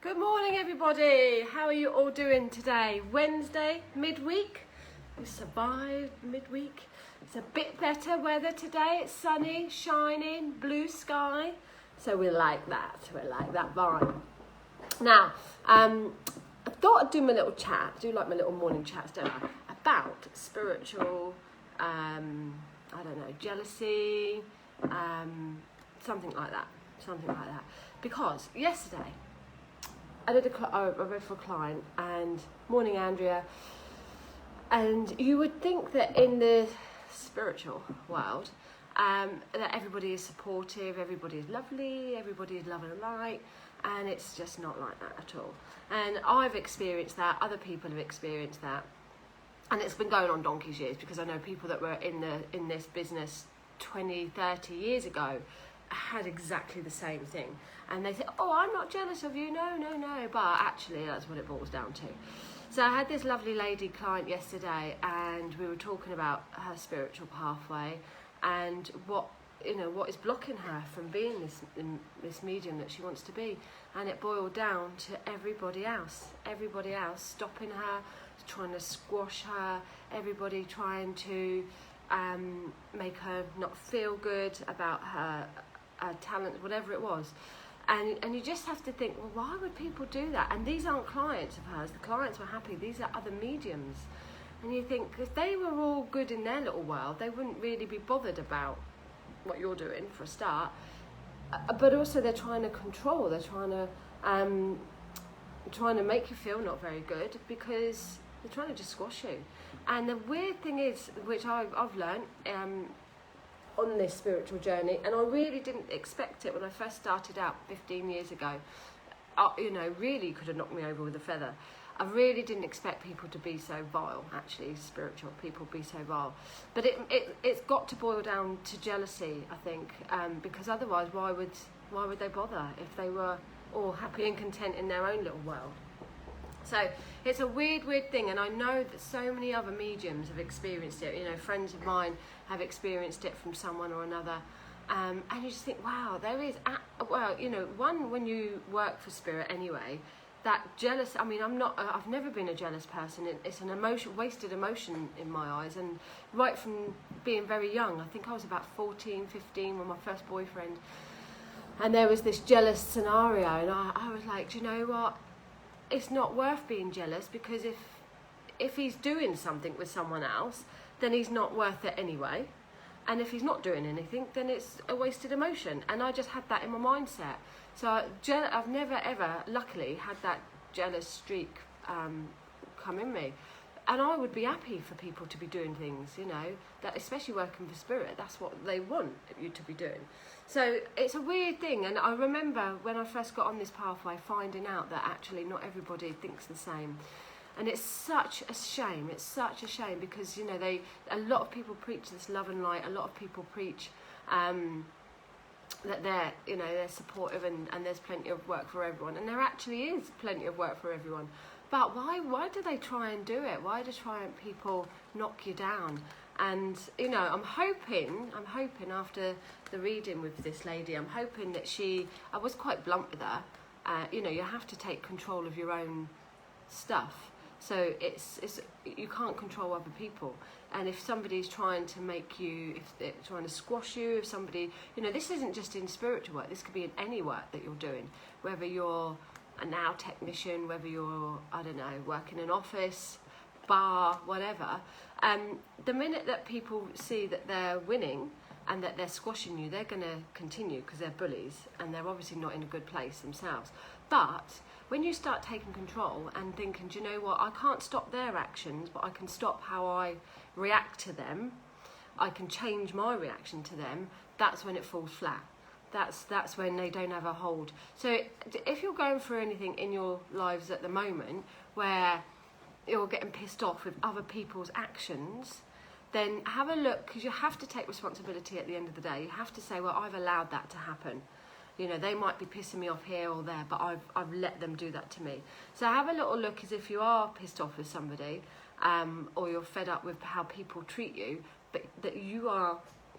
Good morning, everybody. How are you all doing today? Wednesday, midweek. We survived midweek. It's a bit better weather today. It's sunny, shining, blue sky. So we like that. We like that vibe. Now, I thought I'd do my little chat. I do like my little morning chats, don't I? About spiritual, jealousy, something like that. Because yesterday, I read for a client, and morning Andrea, and you would think that in the spiritual world that everybody is supportive, everybody is lovely, everybody is love and light, and it's just not like that at all. And I've experienced that, other people have experienced that, and it's been going on donkey's years, because I know people that were in this business 20, 30 years ago had exactly the same thing, and they say, oh, I'm not jealous of you, no, but actually that's what it boils down to. So I had this lovely lady client yesterday, and we were talking about her spiritual pathway and what is blocking her from being this medium that she wants to be, and it boiled down to everybody else stopping her, trying to squash her, everybody trying to make her not feel good about her talent, whatever it was. And you just have to think, well, why would people do that? And these aren't clients of hers. The clients were happy. These are other mediums. And you think, if they were all good in their little world, they wouldn't really be bothered about what you're doing, for a start. But also they're trying to control. They're trying to make you feel not very good, because they're trying to just squash you. And the weird thing is, which I've learned on this spiritual journey, and I really didn't expect it when I first started out 15 years ago, really could have knocked me over with a feather. I really didn't expect people to be so vile, actually, spiritual people be so vile. But it's got to boil down to jealousy, I think, because otherwise why would they bother if they were all happy and content in their own little world? So it's a weird thing, and I know that so many other mediums have experienced it. Friends of mine have experienced it from someone or another, and you just think, wow, there is, one, when you work for spirit anyway, that jealous, I've never been a jealous person. It's an wasted emotion in my eyes, and right from being very young, I think I was about 14, 15 when my first boyfriend, and there was this jealous scenario, and I was like, do you know what? It's not worth being jealous, because if he's doing something with someone else, then he's not worth it anyway. And if he's not doing anything, then it's a wasted emotion. And I just had that in my mindset. So I've never ever, luckily, had that jealous streak come in me. And I would be happy for people to be doing things, that, especially working for spirit, that's what they want you to be doing. So it's a weird thing, and I remember when I first got on this pathway finding out that actually not everybody thinks the same. And it's such a shame, because, a lot of people preach this love and light, a lot of people preach that they're supportive and there's plenty of work for everyone, and there actually is plenty of work for everyone. But why do they try and do it? Why do people knock you down? And I'm hoping after the reading with this lady, I'm hoping that I was quite blunt with her. You have to take control of your own stuff. So it's you can't control other people. And if somebody's trying to make you, if they're trying to squash you, if somebody, this isn't just in spiritual work. This could be in any work that you're doing, whether you're a nail technician, whether you're, working in an office, bar, whatever. The minute that people see that they're winning and that they're squashing you, they're going to continue, because they're bullies and they're obviously not in a good place themselves. But when you start taking control and thinking, do you know what, I can't stop their actions, but I can stop how I react to them, I can change my reaction to them, that's when it falls flat. That's when they don't have a hold. So if you're going through anything in your lives at the moment where you're getting pissed off with other people's actions, then have a look, because you have to take responsibility at the end of the day. You have to say, well, I've allowed that to happen. They might be pissing me off here or there, but I've let them do that to me. So have a little look as if you are pissed off with somebody, or you're fed up with how people treat you, but that you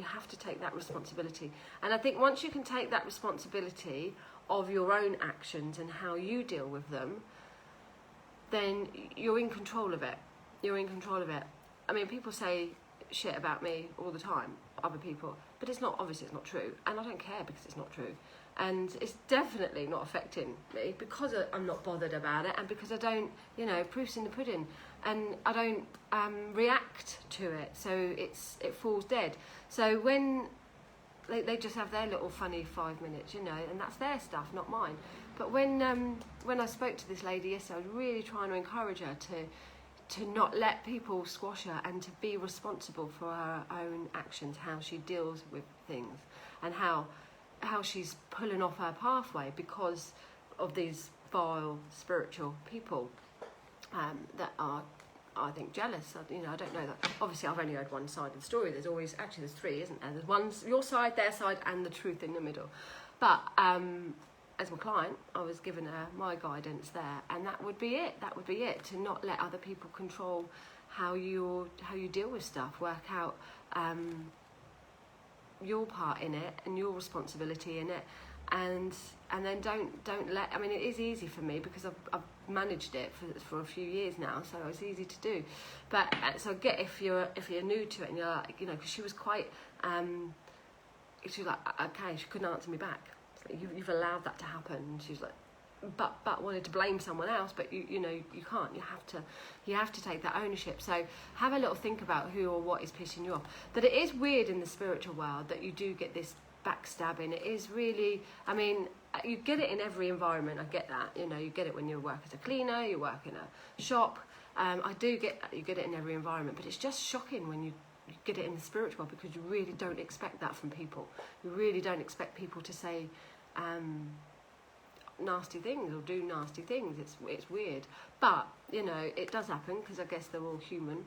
have to take that responsibility. And I think once you can take that responsibility of your own actions and how you deal with them, then you're in control of it. You're in control of it. I mean, people say shit about me all the time, other people, but obviously it's not true, and I don't care because it's not true, and it's definitely not affecting me because I'm not bothered about it, and because I don't, proof's in the pudding, and I don't react to it, so it falls dead. So when they just have their little funny 5 minutes, and that's their stuff, not mine. But when I spoke to this lady yesterday, I was really trying to encourage her to not let people squash her, and to be responsible for her own actions, how she deals with things, and how she's pulling off her pathway because of these vile spiritual people that are, I think, jealous. I don't know that. Obviously, I've only heard one side of the story. There's three, isn't there? There's one, your side, their side, and the truth in the middle. But as my client, I was giving her my guidance there, and that would be it. That would be it. To not let other people control how you deal with stuff. Work out your part in it and your responsibility in it, and then don't let. I mean, it is easy for me because I've managed it for a few years now, so it's easy to do. But so I get if you're new to it, and you're like, because she was quite. She was like, okay, she couldn't answer me back. You've allowed that to happen. And she's like, but wanted to blame someone else, but you can't. You have to take that ownership. So have a little think about who or what is pissing you off. That it is weird in the spiritual world that you do get this backstabbing. It is really, I mean, you get it in every environment. I get that. You get it when you work as a cleaner, you work in a shop. You get it in every environment, but it's just shocking when you get it in the spiritual world, because you really don't expect that from people. You really don't expect people to say nasty things or do nasty things. It's weird, but it does happen, because I guess they're all human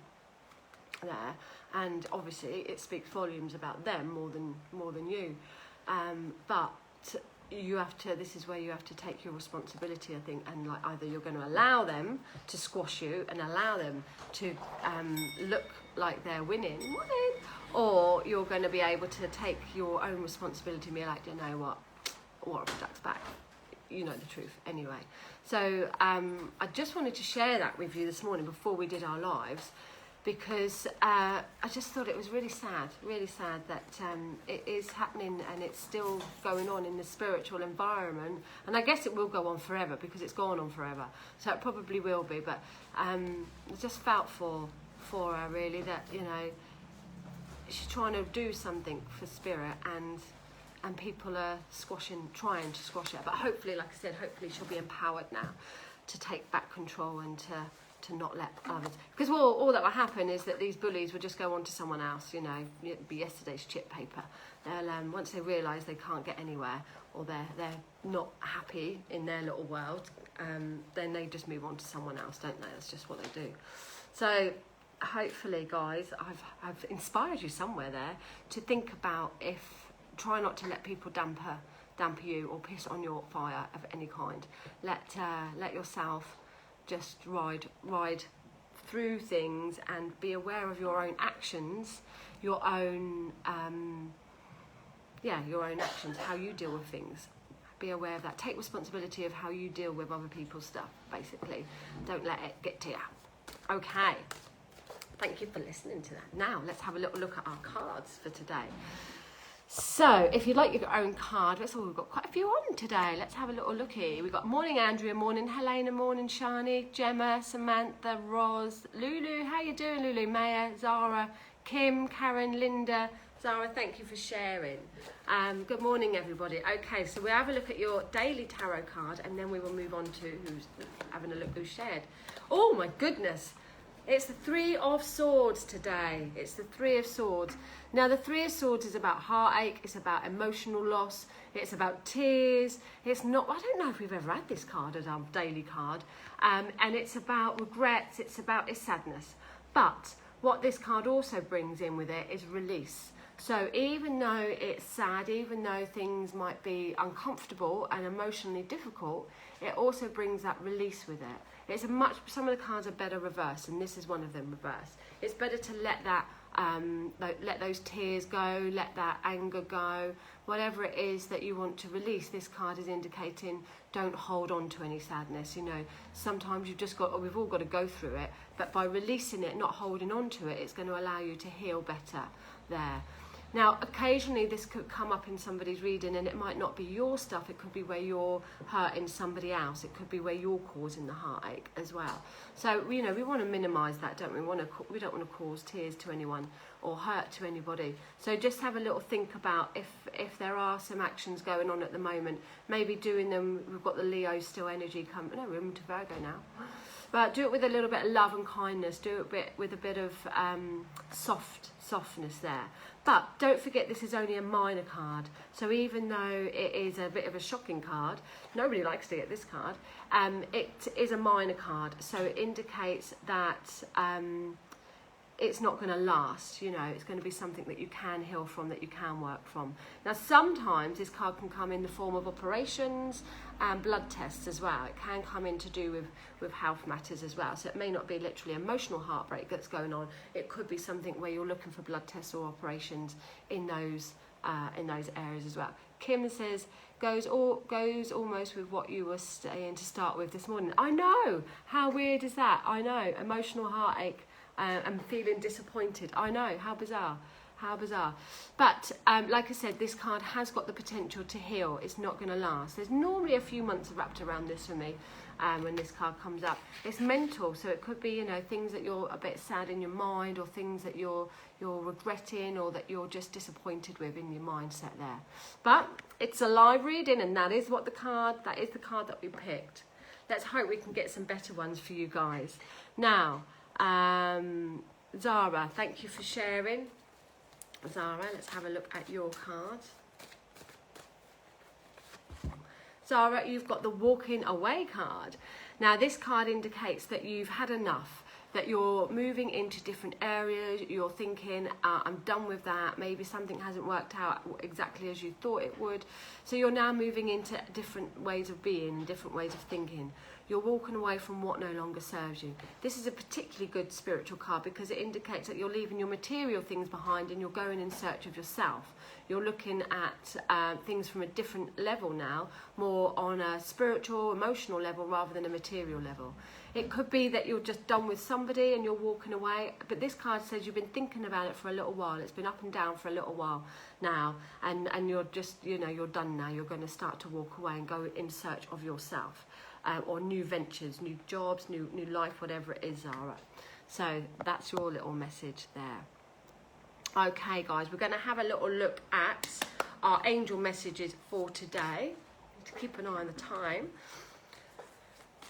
there, and obviously it speaks volumes about them more than you. But you have to. This is where you have to take your responsibility, I think, and like either you're going to allow them to squash you and allow them to look like they're winning, or you're going to be able to take your own responsibility and be like, you know what off ducks back, the truth anyway. So I just wanted to share that with you this morning before we did our lives, because I just thought it was really sad that it is happening, and it's still going on in the spiritual environment, and I guess it will go on forever, because it's gone on forever, so it probably will be. But I just felt for her, really, that she's trying to do something for spirit, and people are trying to squash it. But hopefully, like I said, she'll be empowered now to take back control and to not let others. Because all that will happen is that these bullies will just go on to someone else, it'll be yesterday's chip paper. They'll, once they realise they can't get anywhere, or they're not happy in their little world, then they just move on to someone else, don't they? That's just what they do. So hopefully, guys, I've inspired you somewhere there to think about try not to let people damper you or piss on your fire of any kind. Let yourself just ride through things, and be aware of your own actions, your own actions, how you deal with things. Be aware of that. Take responsibility of how you deal with other people's stuff, basically. Don't let it get to you. Okay. Thank you for listening to that. Now, let's have a little look at our cards for today. So, if you'd like your own card, we've got quite a few on today. Let's have a little looky. We've got morning Andrea, morning Helena, morning Shani, Gemma, Samantha, Roz, Lulu. How you doing, Lulu? Maya, Zara, Kim, Karen, Linda. Zara, thank you for sharing. Good morning, everybody. Okay, so we'll have a look at your daily tarot card, and then we will move on to who's having a look who shared. Oh, my goodness. It's the Three of Swords today. It's the Three of Swords. Now, the Three of Swords is about heartache. It's about emotional loss. It's about tears. It's not... I don't know if we've ever had this card as our daily card. And it's about regrets. It's sadness. But what this card also brings in with it is release. So even though it's sad, even though things might be uncomfortable and emotionally difficult, it also brings that release with it. Some of the cards are better reversed, and this is one of them reversed. It's better to let that Let those tears go, let that anger go, whatever it is that you want to release. This card is indicating don't hold on to any sadness. You know, sometimes we've all got to go through it, but by releasing it, not holding on to it, it's going to allow you to heal better there. Now, occasionally this could come up in somebody's reading, and it might not be your stuff. It could be where you're hurting somebody else. It could be where you're causing the heartache as well. So, you know, we want to minimise that, don't we? We don't want to cause tears to anyone or hurt to anybody. So just have a little think about if there are some actions going on at the moment, maybe doing them. We've got the Leo still energy coming. No, we're into Virgo now. But do it with a little bit of love and kindness. Do it with a bit of softness there. But don't forget, this is only a minor card. So even though it is a bit of a shocking card, nobody likes to get this card, it is a minor card. So it indicates that it's not going to last. You know, it's going to be something that you can heal from, that you can work from. Now, sometimes this card can come in the form of operations and blood tests as well. It can come in to do with health matters as well. So it may not be literally emotional heartbreak that's going on. It could be something where you're looking for blood tests or operations in those areas as well. Kim says, goes almost with what you were saying to start with this morning. I know. How weird is that? I know. Emotional heartache. And feeling disappointed. I know, how bizarre. But like I said, this card has got the potential to heal. It's not going to last. There's normally a few months wrapped around this for me when this card comes up. It's mental, so it could be, you know, things that you're a bit sad in your mind, or things that you're regretting, or that you're just disappointed with in your mindset there. But it's a live reading, and that is the card that we picked. Let's hope we can get some better ones for you guys. Now, Zara, thank you for sharing. Zara, let's have a look at your card. Zara, you've got the walking away card. Now, this card indicates that you've had enough, that you're moving into different areas. You're thinking, I'm done with that. Maybe something hasn't worked out exactly as you thought it would. So you're now moving into different ways of being, different ways of thinking. You're walking away from what no longer serves you. This is a particularly good spiritual card because it indicates that you're leaving your material things behind and you're going in search of yourself. You're looking at things from a different level now, more on a spiritual, emotional level rather than a material level. It could be that you're just done with somebody and you're walking away, but this card says you've been thinking about it for a little while. It's been up and down for a little while now, and you're just, you know, you're done now. You're going to start to walk away and go in search of yourself. Or new ventures, new jobs, new life, whatever it is, Zara. So that's your little message there. Okay, guys, we're going to have a little look at our angel messages for today. To keep an eye on the time.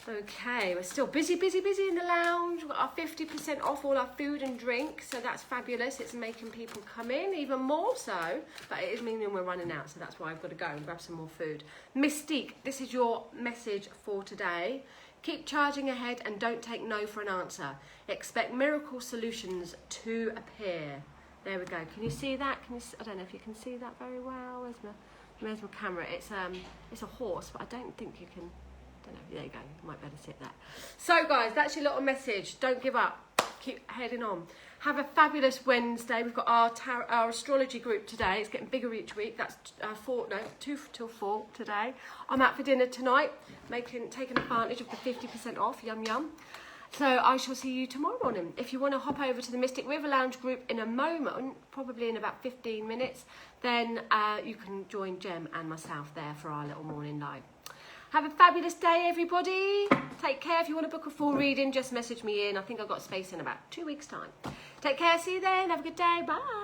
Okay, we're still busy in the lounge. We've got our 50% off all our food and drink, so that's fabulous. It's making people come in even more so, but it is meaning we're running out, so that's why I've got to go and grab some more food. Mystique, this is your message for today. Keep charging ahead and don't take no for an answer. Expect miracle solutions to appear. There we go. Can you see that? I don't know if you can see that very well. Where's my camera? It's a horse, but I don't think you can. Don't know. There you go. You might better see that. So, guys, that's your little message. Don't give up. Keep heading on. Have a fabulous Wednesday. We've got our astrology group today. It's getting bigger each week. That's 2 till 4 today. I'm out for dinner tonight, taking advantage of the 50% off. Yum yum. So I shall see you tomorrow morning. If you want to hop over to the Mystic River Lounge group in a moment, probably in about 15 minutes, then you can join Jem and myself there for our little morning live. Have a fabulous day, everybody. Take care. If you want to book a full reading, just message me in. I think I've got space in about 2 weeks' time. Take care. See you then. Have a good day. Bye.